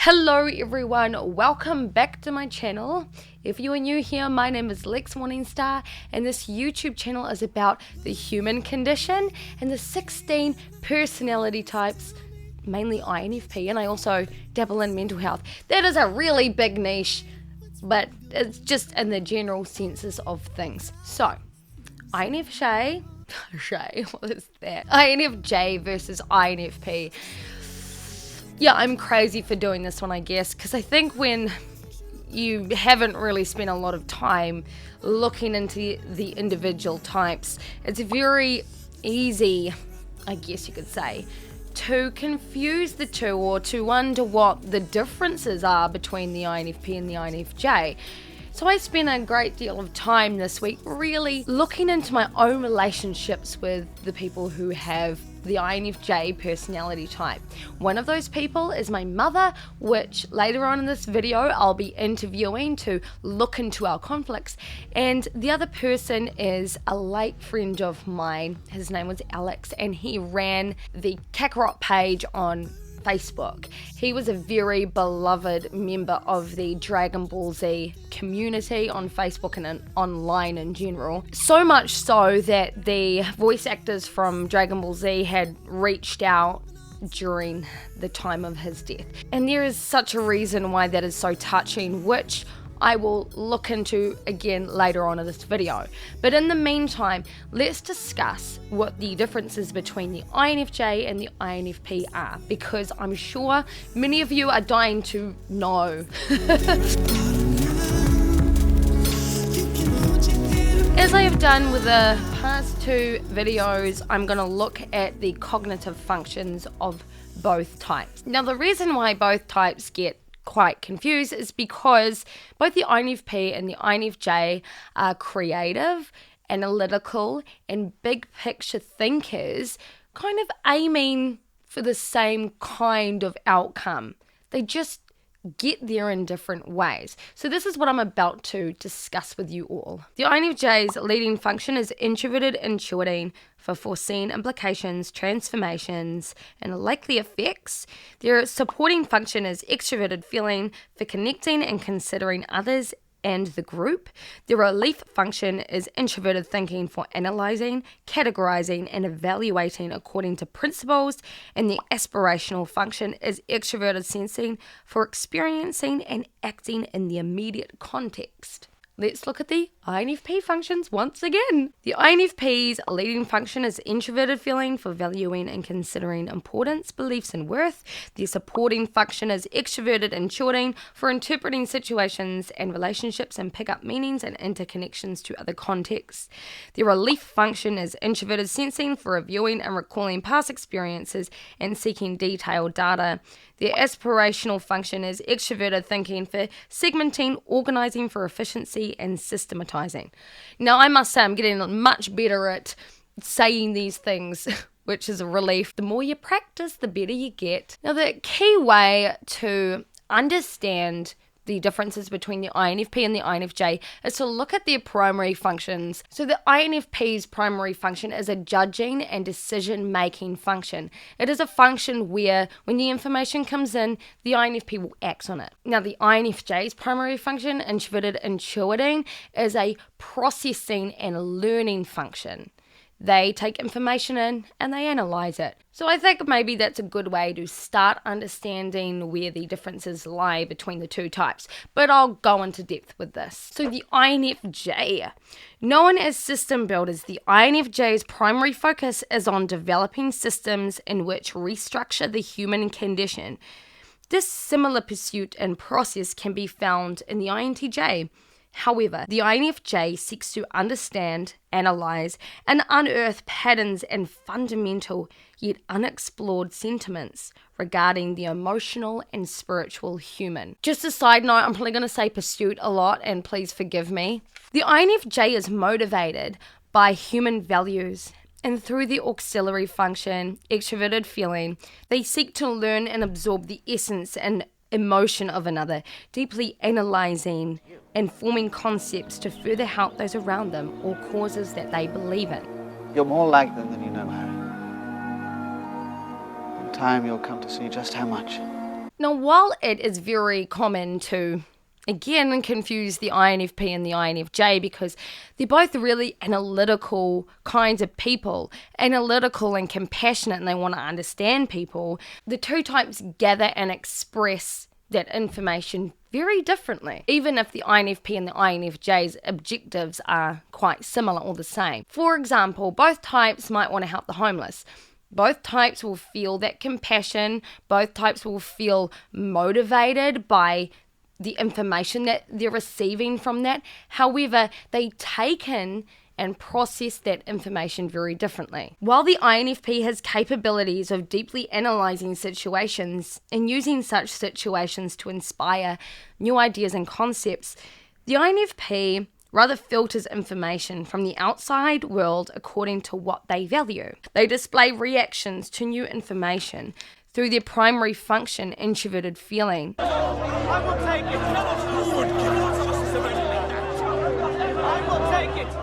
Hello everyone, welcome back to my channel. If you are new here, my name is Lex Morningstar and this YouTube channel is about the human condition and the 16 personality types, mainly INFP, and I also dabble in mental health. That is a really big niche, but it's just in the general senses of things. So, INFJ, what is that? INFJ versus INFP. Yeah, I'm crazy for doing this one, I guess, because I think when you haven't really spent a lot of time looking into the individual types, it's very easy, I guess you could say, to confuse the two or to wonder what the differences are between the INFP and the INFJ. So I spent a great deal of time this week really looking into my own relationships with the people who have the INFJ personality type. One of those people is my mother, which later on in this video I'll be interviewing to look into our conflicts. And the other person is a late friend of mine. His name was Alex and he ran the Kakarot page on Facebook. He was a very beloved member of the Dragon Ball Z community on Facebook and online in general. So much so that the voice actors from Dragon Ball Z had reached out during the time of his death. And there is such a reason why that is so touching, which I will look into again later on in this video. But in the meantime, let's discuss what the differences between the INFJ and the INFP are, because I'm sure many of you are dying to know. As I have done with the past two videos, I'm going to look at the cognitive functions of both types. Now, the reason why both types get quite confused is because both the INFP and the INFJ are creative, analytical, and big picture thinkers, kind of aiming for the same kind of outcome. They just get there in different ways. So this is what I'm about to discuss with you all. The INFJ's leading function is introverted intuiting for foreseen implications, transformations, and likely effects. Their supporting function is extroverted feeling for connecting and considering others and the group. The relief function is introverted thinking for analyzing, categorizing, and evaluating according to principles, and the aspirational function is extroverted sensing for experiencing and acting in the immediate context. Let's look at the INFP functions once again. The INFP's leading function is introverted feeling for valuing and considering importance, beliefs, and worth. The supporting function is extroverted intuiting for interpreting situations and relationships and pick up meanings and interconnections to other contexts. The relief function is introverted sensing for reviewing and recalling past experiences and seeking detailed data. The aspirational function is extroverted thinking for segmenting, organizing for efficiency, and systematizing. Now, I must say I'm getting much better at saying these things, which is a relief. The more you practice, the better you get. Now, the key way to understand the differences between the INFP and the INFJ is to look at their primary functions. So the INFP's primary function is a judging and decision-making function. It is a function where when the information comes in, the INFP will act on it. Now the INFJ's primary function, introverted intuiting, is a processing and learning function. They take information in and they analyze it. So I think maybe that's a good way to start understanding where the differences lie between the two types. But I'll go into depth with this. So the INFJ, known as system builders, the INFJ's primary focus is on developing systems in which restructure the human condition. This similar pursuit and process can be found in the INTJ. However, the INFJ seeks to understand, analyze, and unearth patterns and fundamental yet unexplored sentiments regarding the emotional and spiritual human. Just a side note, I'm probably going to say pursuit a lot, and please forgive me. The INFJ is motivated by human values, and through the auxiliary function, extroverted feeling, they seek to learn and absorb the essence and emotion of another, deeply analyzing and forming concepts to further help those around them or causes that they believe in. You're more like them than you know, Harry. In time, you'll come to see just how much. Now, while it is very common to again confuse the INFP and the INFJ because they're both really analytical kinds of people, analytical and compassionate, and they want to understand people, the two types gather and express that information very differently, even if the INFP and the INFJ's objectives are quite similar or the same. For example, both types might want to help the homeless. Both types will feel that compassion. Both types will feel motivated by the information that they're receiving from that. However, they take in and process that information very differently. While the INFP has capabilities of deeply analyzing situations and using such situations to inspire new ideas and concepts, the INFP rather filters information from the outside world according to what they value. They display reactions to new information through their primary function, introverted feeling. I will take it. I will take it.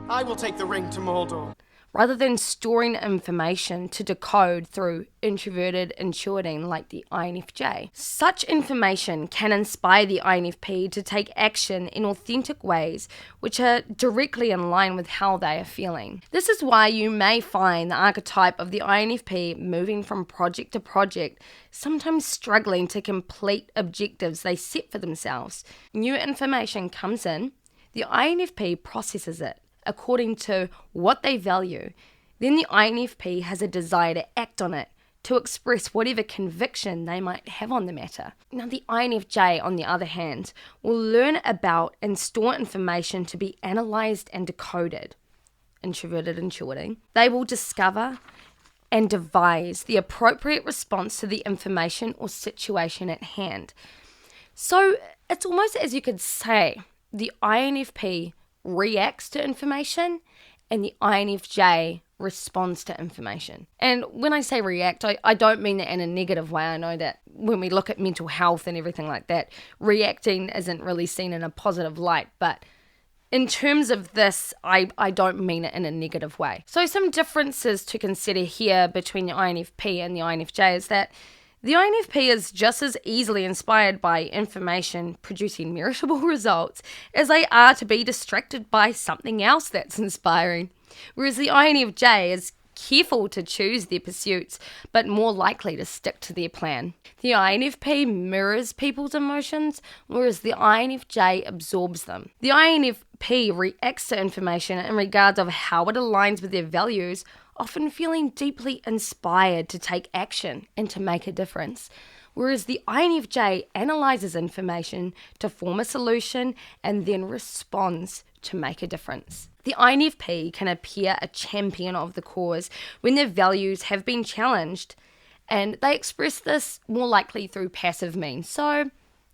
I will take the ring to Mordor. Rather than storing information to decode through introverted intuiting like the INFJ. Such information can inspire the INFP to take action in authentic ways which are directly in line with how they are feeling. This is why you may find the archetype of the INFP moving from project to project, sometimes struggling to complete objectives they set for themselves. New information comes in, the INFP processes it according to what they value. Then the INFP has a desire to act on it, to express whatever conviction they might have on the matter. Now, the INFJ, on the other hand, will learn about and store information to be analysed and decoded. Introverted intuiting. They will discover and devise the appropriate response to the information or situation at hand. So it's almost as you could say the INFP reacts to information and the INFJ responds to information. And when I say react, I don't mean that in a negative way. I know that when we look at mental health and everything like that, reacting isn't really seen in a positive light, but in terms of this, I don't mean it in a negative way. So some differences to consider here between the INFP and the INFJ is that the INFP is just as easily inspired by information producing measurable results as they are to be distracted by something else that's inspiring, whereas the INFJ is careful to choose their pursuits, but more likely to stick to their plan. The INFP mirrors people's emotions, whereas the INFJ absorbs them. The INFP reacts to information in regards of how it aligns with their values, often feeling deeply inspired to take action and to make a difference. Whereas the INFJ analyzes information to form a solution and then responds to make a difference. The INFP can appear a champion of the cause when their values have been challenged, and they express this more likely through passive means. So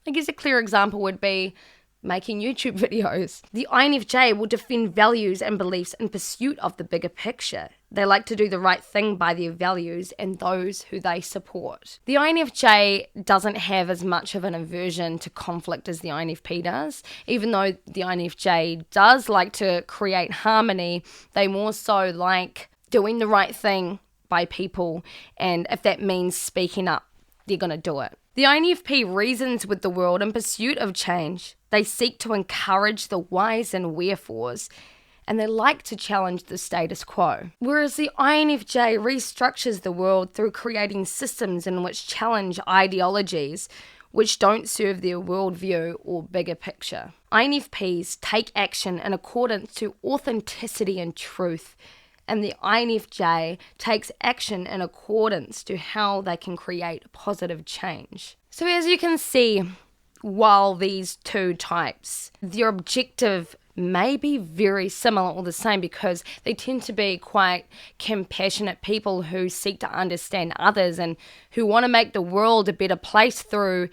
I guess a clear example would be making YouTube videos. The INFJ will defend values and beliefs in pursuit of the bigger picture. They like to do the right thing by their values and those who they support. The INFJ doesn't have as much of an aversion to conflict as the INFP does. Even though the INFJ does like to create harmony, they more so like doing the right thing by people, and if that means speaking up, they're going to do it. The INFP reasons with the world in pursuit of change. They seek to encourage the whys and wherefores, and they like to challenge the status quo. Whereas the INFJ restructures the world through creating systems in which challenge ideologies which don't serve their worldview or bigger picture. INFPs take action in accordance to authenticity and truth, and the INFJ takes action in accordance to how they can create positive change. So as you can see, while these two types, their objective may be very similar or the same because they tend to be quite compassionate people who seek to understand others and who want to make the world a better place through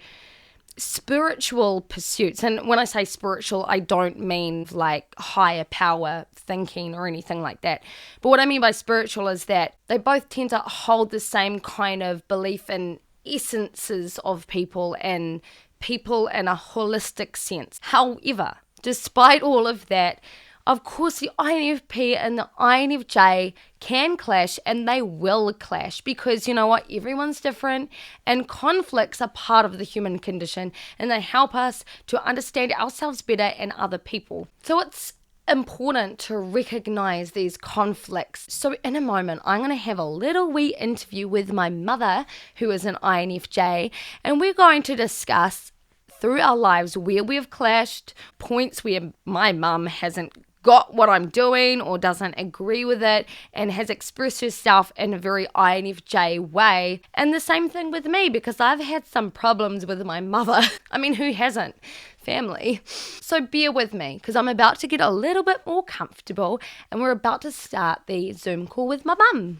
spiritual pursuits. And when I say spiritual, I don't mean like higher power thinking or anything like that. But what I mean by spiritual is that they both tend to hold the same kind of belief in essences of people and people in a holistic sense. However, despite all of that, Of course, the INFP and the INFJ can clash, and they will clash because you know what? Everyone's different, and conflicts are part of the human condition, and they help us to understand ourselves better and other people. So it's important to recognize these conflicts. So in a moment, I'm going to have a little wee interview with my mother, who is an INFJ, and we're going to discuss through our lives where we have clashed, points where my mum hasn't got what I'm doing or doesn't agree with it and has expressed herself in a very INFJ way. And the same thing with me, because I've had some problems with my mother. I mean, who hasn't? Family. So bear with me, because I'm about to get a little bit more comfortable and we're about to start the Zoom call with my mum.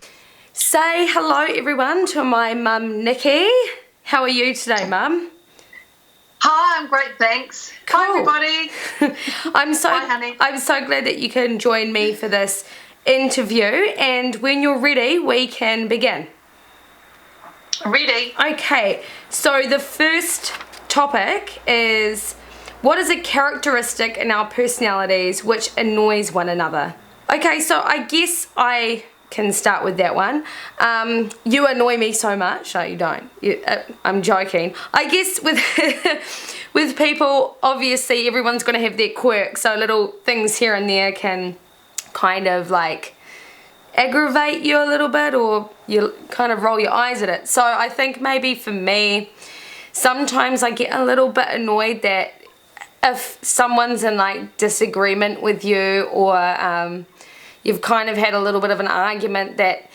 Say hello everyone to my mum Nikki. How are you today, mum? Hi, I'm great, thanks. Cool. Hi, everybody. Hi, honey. I'm so glad that you can join me for this interview, and when you're ready, we can begin. Ready. Okay, so the first topic is, what is a characteristic in our personalities which annoys one another? Okay, so I guess I can start with that one. You annoy me so much. No, you don't. I'm joking. I guess with with people, obviously everyone's going to have their quirks, so little things here and there can kind of like aggravate you a little bit, or you kind of roll your eyes at it. So I think maybe for me, sometimes I get a little bit annoyed that if someone's in like disagreement with you, or you've kind of had a little bit of an argument, that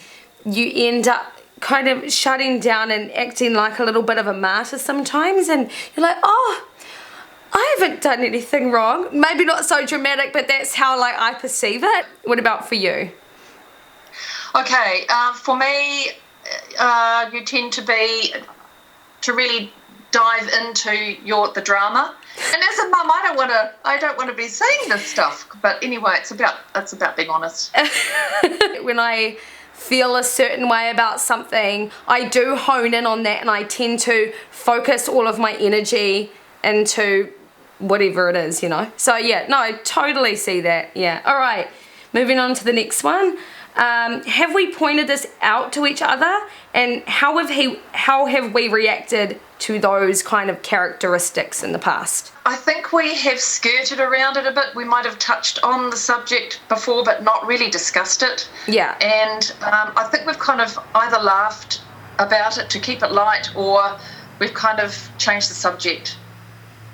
you end up kind of shutting down and acting like a little bit of a martyr sometimes, and you're like, oh, I haven't done anything wrong. Maybe not so dramatic, but that's how like I perceive it. What about for you? Okay, for me, you tend to really dive into the drama. And as a mum, I don't want to be saying this stuff. But anyway, it's about being honest. When I feel a certain way about something, I do hone in on that, and I tend to focus all of my energy into whatever it is, you know. So yeah, no, I totally see that. Yeah. All right, moving on to the next one. Have we pointed this out to each other, and how have we reacted to those kind of characteristics in the past? I think we have skirted around it a bit. We might have touched on the subject before, but not really discussed it. Yeah. And I think we've kind of either laughed about it to keep it light, or we've kind of changed the subject.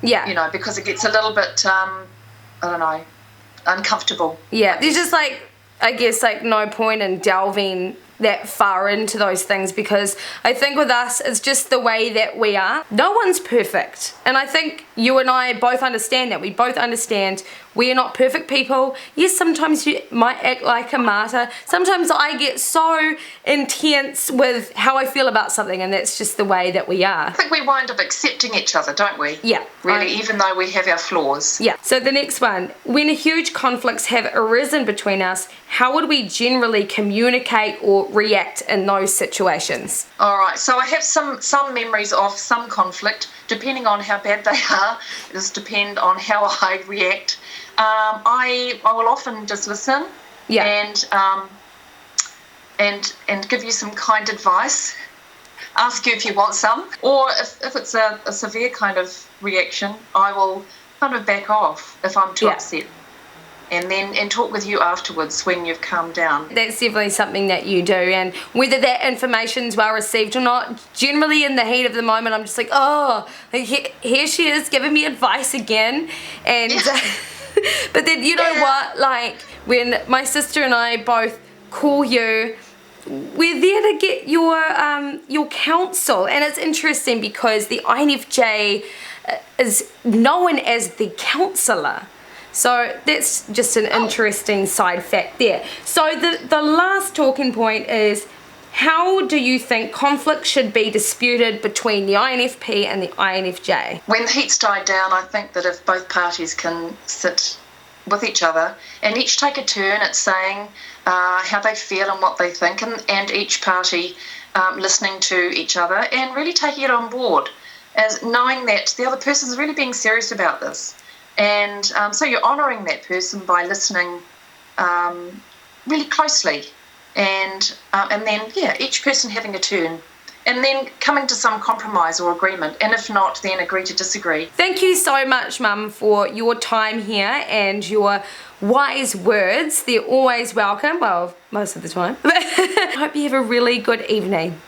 Yeah. You know, because it gets a little bit, I don't know, uncomfortable. Yeah. There's just like, I guess, like no point in delving that far into those things, because I think with us, it's just the way that we are. No one's perfect, and I think you and I both understand that. We both understand we are not perfect people. Yes, sometimes you might act like a martyr. Sometimes I get so intense with how I feel about something, and that's just the way that we are. I think we wind up accepting each other, don't we? Yeah. Really, even though we have our flaws. Yeah. So the next one, when huge conflicts have arisen between us, how would we generally communicate or react in those situations? All right, so I have some memories of some conflict. Depending on how bad they are, it does depend on how I react. I will often just listen. Yeah. And give you some kind advice. Ask you if you want some, or if it's a severe kind of reaction, I will kind of back off if I'm too upset. And talk with you afterwards when you've calmed down. That's definitely something that you do, and whether that information's well received or not, generally in the heat of the moment, I'm just like, oh, here she is giving me advice again. And but then you know what, like when my sister and I both call you, we're there to get your counsel. And it's interesting because the INFJ is known as the counsellor. So that's just an interesting side fact there. So the last talking point is, how do you think conflict should be disputed between the INFP and the INFJ? When the heat's died down, I think that if both parties can sit with each other and each take a turn at saying how they feel and what they think, and each party listening to each other and really taking it on board, as knowing that the other person's really being serious about this. And so you're honouring that person by listening really closely, and then each person having a turn, and then coming to some compromise or agreement, and if not, then agree to disagree. Thank you so much, Mum, for your time here and your wise words. They're always welcome, well, most of the time. I hope you have a really good evening.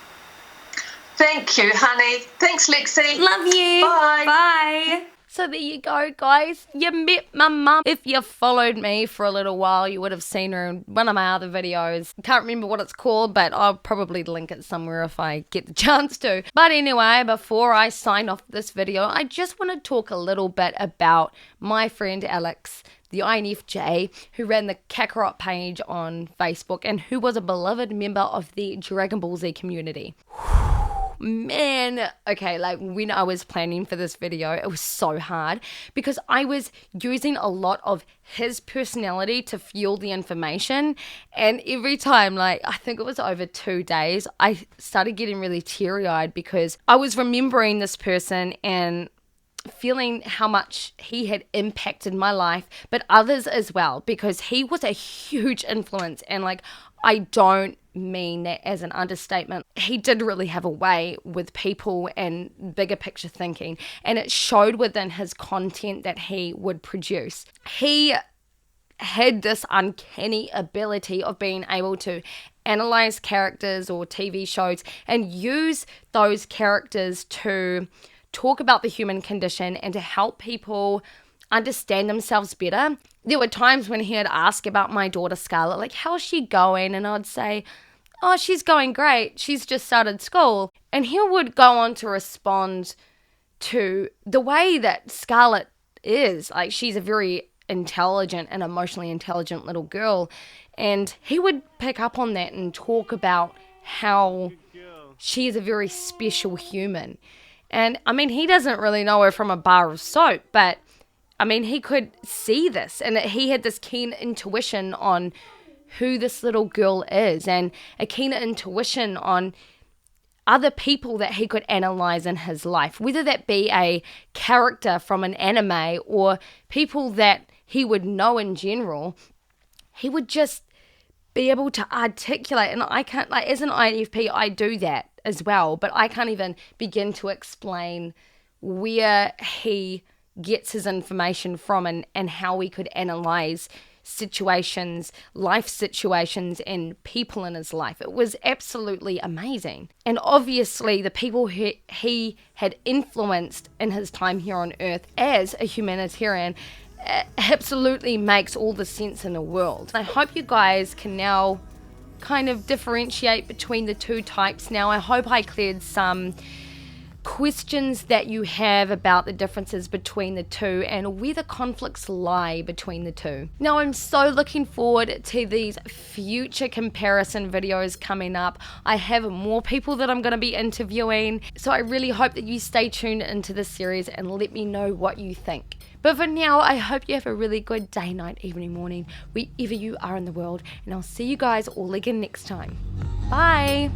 Thank you, honey. Thanks, Lexi. Love you. Bye. Bye. So there you go, guys. You met my mum. If you followed me for a little while, you would have seen her in one of my other videos. Can't remember what it's called, but I'll probably link it somewhere if I get the chance to. But anyway, before I sign off this video, I just want to talk a little bit about my friend Alex, the INFJ, who ran the Kakarot page on Facebook and who was a beloved member of the Dragon Ball Z community. Man, okay, like when I was planning for this video, it was so hard because I was using a lot of his personality to fuel the information, and every time, like I think it was over 2 days, I started getting really teary-eyed because I was remembering this person and feeling how much he had impacted my life, but others as well, because he was a huge influence, and like I don't mean that as an understatement. He did really have a way with people and bigger picture thinking, and it showed within his content that he would produce. He had this uncanny ability of being able to analyze characters or TV shows and use those characters to talk about the human condition and to help people understand themselves better. There were times when he would ask about my daughter Scarlett, like, how's she going? And I'd say, oh, she's going great. She's just started school. And he would go on to respond to the way that Scarlett is. Like, she's a very intelligent and emotionally intelligent little girl. And he would pick up on that and talk about how she is a very special human. And I mean, he doesn't really know her from a bar of soap, but I mean, he could see this, and he had this keen intuition on who this little girl is, and a keen intuition on other people that he could analyze in his life, whether that be a character from an anime or people that he would know in general. He would just be able to articulate, and I can't, like, as an INFP, I do that as well, but I can't even begin to explain where he gets his information from and how we could analyze situations, life situations, and people in his life. It was absolutely amazing. And obviously the people he had influenced in his time here on Earth as a humanitarian absolutely makes all the sense in the world. I hope you guys can now kind of differentiate between the two types now. I hope I cleared some questions that you have about the differences between the two and where the conflicts lie between the two. Now, I'm so looking forward to these future comparison videos coming up. I have more people that I'm going to be interviewing, so I really hope that you stay tuned into this series and let me know what you think. But for now, I hope you have a really good day, night, evening, morning, wherever you are in the world, and I'll see you guys all again next time. Bye!